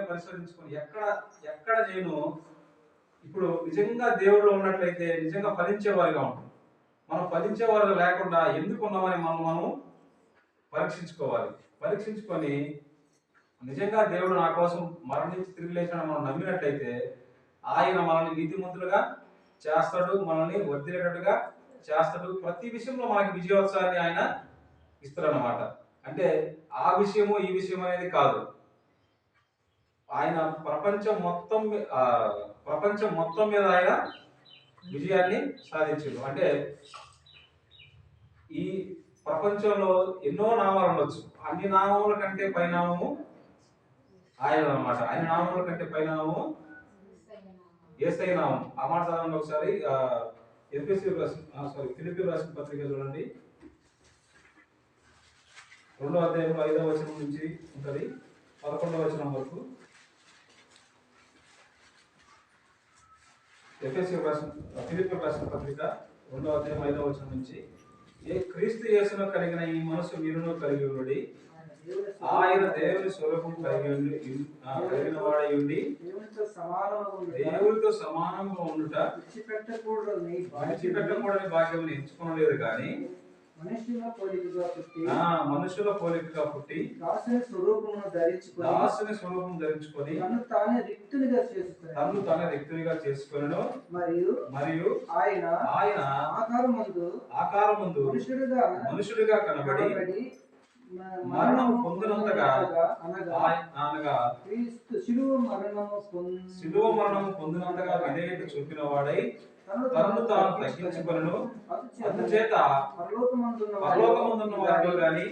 పరిశోధించుకొని ఎక్కడ ఎక్కడ నేను ఇప్పుడు నిజంగా దేవుడిలో ఉన్నట్లయితే నిజంగా ఫలించేవారిగా ఉంటాం. మనం ఫలించేవారు లేకుండా ఎందుకు ఉన్నామని మనం పరీక్షించుకోవాలి. పరీక్షించుకొని నిజంగా దేవుడు నా కోసం మరణించి తిరిగి లేచాడని మనం నమ్మినట్లయితే ఆయన మనల్ని నీతిమంతులుగా చేస్తాడు, మనల్ని వర్ధిల్లేటట్టుగా చేస్తాడు. ప్రతి విషయంలో మనకి విజయోత్సవాన్ని ఆయన ఇస్తారన్నమాట. అంటే ఆ విషయము ఈ విషయం అనేది కాదు, ఆయన ప్రపంచం మొత్తం మీద ఆయన విజయాన్ని సాధించాడు. అంటే ఈ ప్రపంచంలో ఎన్నో నామాలు ఉండొచ్చు, అన్ని నామముల కంటే పైనామము ఆయన అన్నమాట. ఆయన నామముల కంటే పైనామము యేసయ్య నామం. ఆ మాట చదవండి ఒకసారి. ఫిలిప్పీయులకు రాసిన పత్రిక చూడండి, 2వ అధ్యాయం 5వ వచనం నుంచి ఉంటుంది 11వ వచనం వరకు. ఫిలిప్పీయులకు రాసిన పత్రిక 2వ అధ్యాయం 5వ వచనం నుంచి, క్రీస్తు యేసులో కలిగిన ఈ మనసు మీరును కలిగి ఉండి ఆయన దేవుని స్వరూపం కలిగిన వాడై ఉండి దేవుడితో సమానంగా ఉండుట విడిచిపెట్టకూడని భాగ్యం ఎంచుకోలేదు కానీ మనుషుల పోలికగా పుట్టి దాసుని స్వరూపం ధరించుకొని తను తానే రిక్తునిగా చేసుకొనెను. మరియు ఆయన ఆకారమందు మనుషుడిగా కనబడి మరణం పొందినంతగా అనగా శిలువ మరణము పొందినంతగా విధేయత చూపిన వాడై తనను తాను తగ్గించుకొనెను. అందుచేత పరలోకమందున్న వారిలో గాని